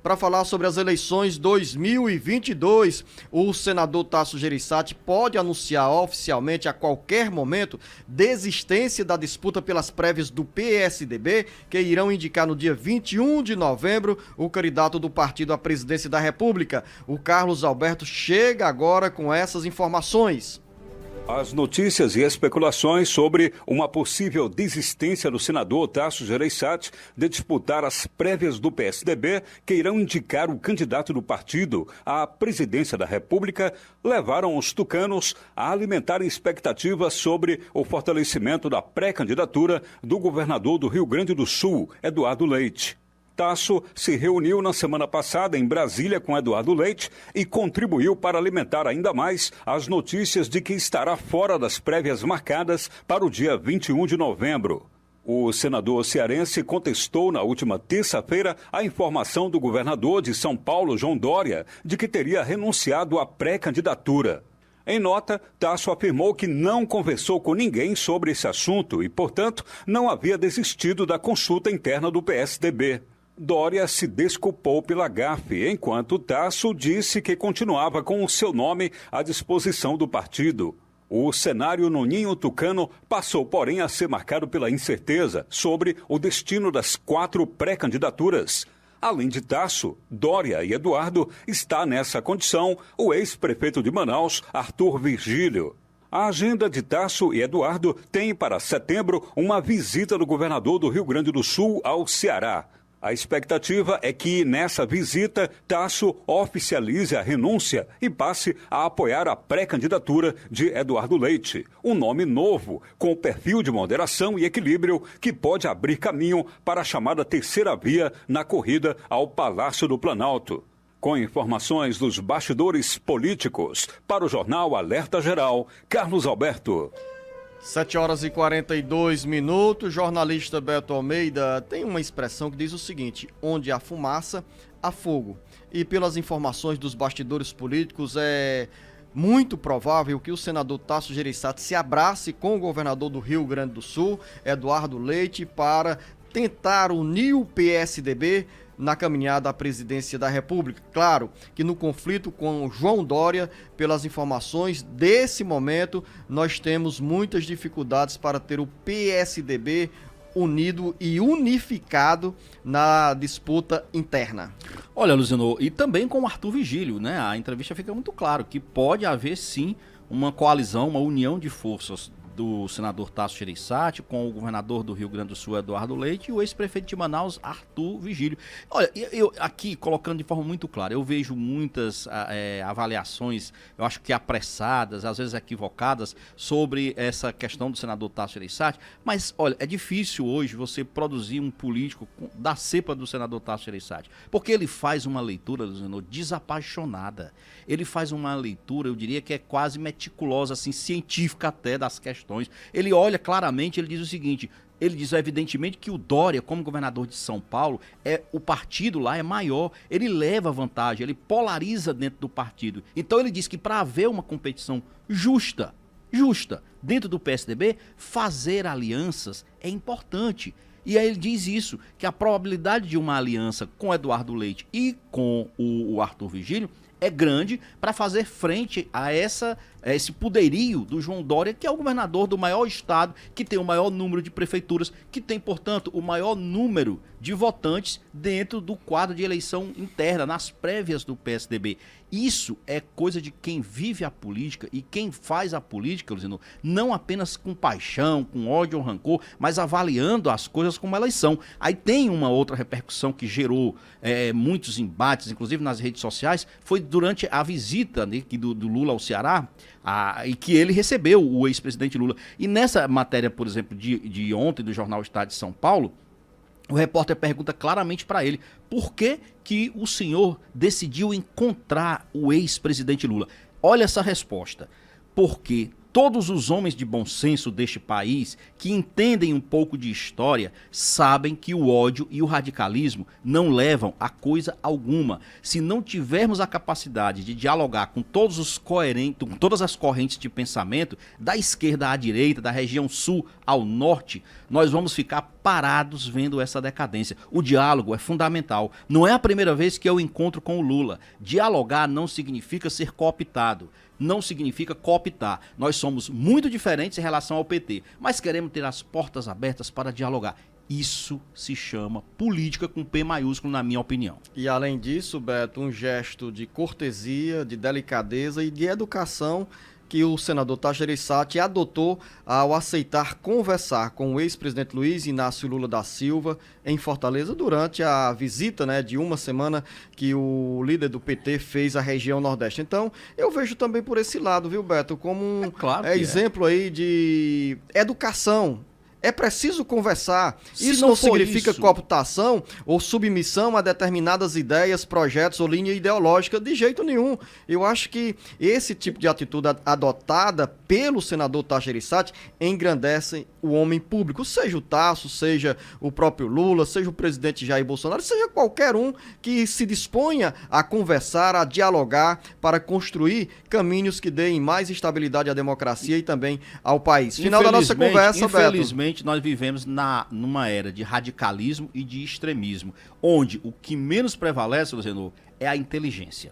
para falar sobre as eleições 2022. O senador Tasso Gereissati pode anunciar oficialmente a qualquer momento desistência da disputa pelas prévias do PSDB, que irão indicar no dia 21 de novembro o candidato do partido à presidência da República. O Carlos Alberto chega agora com essas informações. As notícias e especulações sobre uma possível desistência do senador Tasso Gereissati de disputar as prévias do PSDB, que irão indicar o candidato do partido à presidência da República, levaram os tucanos a alimentarem expectativas sobre o fortalecimento da pré-candidatura do governador do Rio Grande do Sul, Eduardo Leite. Tasso se reuniu na semana passada em Brasília com Eduardo Leite e contribuiu para alimentar ainda mais as notícias de que estará fora das prévias marcadas para o dia 21 de novembro. O senador cearense contestou na última terça-feira a informação do governador de São Paulo, João Dória, de que teria renunciado à pré-candidatura. Em nota, Tasso afirmou que não conversou com ninguém sobre esse assunto e, portanto, não havia desistido da consulta interna do PSDB. Dória se desculpou pela gafe, enquanto Tasso disse que continuava com o seu nome à disposição do partido. O cenário no Ninho Tucano passou, porém, a ser marcado pela incerteza sobre o destino das 4 pré-candidaturas. Além de Tasso, Dória e Eduardo, está nessa condição o ex-prefeito de Manaus, Arthur Virgílio. A agenda de Tasso e Eduardo tem para setembro uma visita do governador do Rio Grande do Sul ao Ceará. A expectativa é que, nessa visita, Tasso oficialize a renúncia e passe a apoiar a pré-candidatura de Eduardo Leite, um nome novo, com perfil de moderação e equilíbrio que pode abrir caminho para a chamada terceira via na corrida ao Palácio do Planalto. Com informações dos bastidores políticos, para o jornal Alerta Geral, Carlos Alberto. 7h42, jornalista Beto Almeida tem uma expressão que diz o seguinte: onde há fumaça, há fogo. E pelas informações dos bastidores políticos, é muito provável que o senador Tasso Gereissati se abrace com o governador do Rio Grande do Sul, Eduardo Leite, para tentar unir o PSDB na caminhada à presidência da República. Claro que no conflito com João Dória, pelas informações desse momento, nós temos muitas dificuldades para ter o PSDB unido e unificado na disputa interna. Olha, Luciano, e também com o Arthur Virgílio, né? A entrevista fica muito claro que pode haver sim uma coalizão, uma união de forças do senador Tasso Gereissati com o governador do Rio Grande do Sul, Eduardo Leite, e o ex-prefeito de Manaus, Arthur Virgílio. Olha, eu aqui, colocando de forma muito clara, eu vejo muitas avaliações, eu acho que apressadas, às vezes equivocadas, sobre essa questão do senador Tasso Gereissati, mas, olha, é difícil hoje você produzir um político da cepa do senador Tasso Gereissati, porque ele faz uma leitura, Luciano, desapaixonada. Ele faz uma leitura, eu diria que é quase meticulosa, assim, científica até das questões. Ele olha claramente, ele diz o seguinte, ele diz evidentemente que o Dória, como governador de São Paulo, o partido lá é maior, ele leva vantagem, ele polariza dentro do partido. Então ele diz que para haver uma competição justa, dentro do PSDB, fazer alianças é importante. E aí ele diz isso, que a probabilidade de uma aliança com Eduardo Leite e com o Arthur Virgílio é grande para fazer frente a esse poderio do João Dória, que é o governador do maior estado, que tem o maior número de prefeituras, que tem, portanto, o maior número de votantes dentro do quadro de eleição interna, nas prévias do PSDB. Isso é coisa de quem vive a política e quem faz a política, Luciano, não apenas com paixão, com ódio ou rancor, mas avaliando as coisas como elas são. Aí tem uma outra repercussão que gerou muitos embates, inclusive nas redes sociais, foi durante a visita, né, do Lula ao Ceará, e que ele recebeu o ex-presidente Lula. E nessa matéria, por exemplo, de ontem do jornal Estado de São Paulo, o repórter pergunta claramente para ele por que o senhor decidiu encontrar o ex-presidente Lula. Olha essa resposta. Porque todos os homens de bom senso deste país, que entendem um pouco de história, sabem que o ódio e o radicalismo não levam a coisa alguma. Se não tivermos a capacidade de dialogar com todas as correntes de pensamento, da esquerda à direita, da região sul ao norte, nós vamos ficar parados vendo essa decadência. O diálogo é fundamental. Não é a primeira vez que eu encontro com o Lula. Dialogar não significa ser cooptado. Não significa cooptar. Nós somos muito diferentes em relação ao PT, mas queremos ter as portas abertas para dialogar. Isso se chama política com P maiúsculo, na minha opinião. E além disso, Beto, um gesto de cortesia, de delicadeza e de educação que o senador Tasso Gereissati adotou ao aceitar conversar com o ex-presidente Luiz Inácio Lula da Silva em Fortaleza durante a visita, né, de uma semana que o líder do PT fez à região Nordeste. Então, eu vejo também por esse lado, viu, Beto, como um exemplo aí de educação. É preciso conversar. Isso não significa cooptação ou submissão a determinadas ideias, projetos ou linha ideológica de jeito nenhum. Eu acho que esse tipo de atitude adotada pelo senador Tasso Gereissati engrandece o homem público, seja o Tasso, seja o próprio Lula, seja o presidente Jair Bolsonaro, seja qualquer um que se disponha a conversar, a dialogar para construir caminhos que deem mais estabilidade à democracia e também ao país. Final da nossa conversa, Beto. Nós vivemos numa era de radicalismo e de extremismo, onde o que menos prevalece, Luciano, é a inteligência.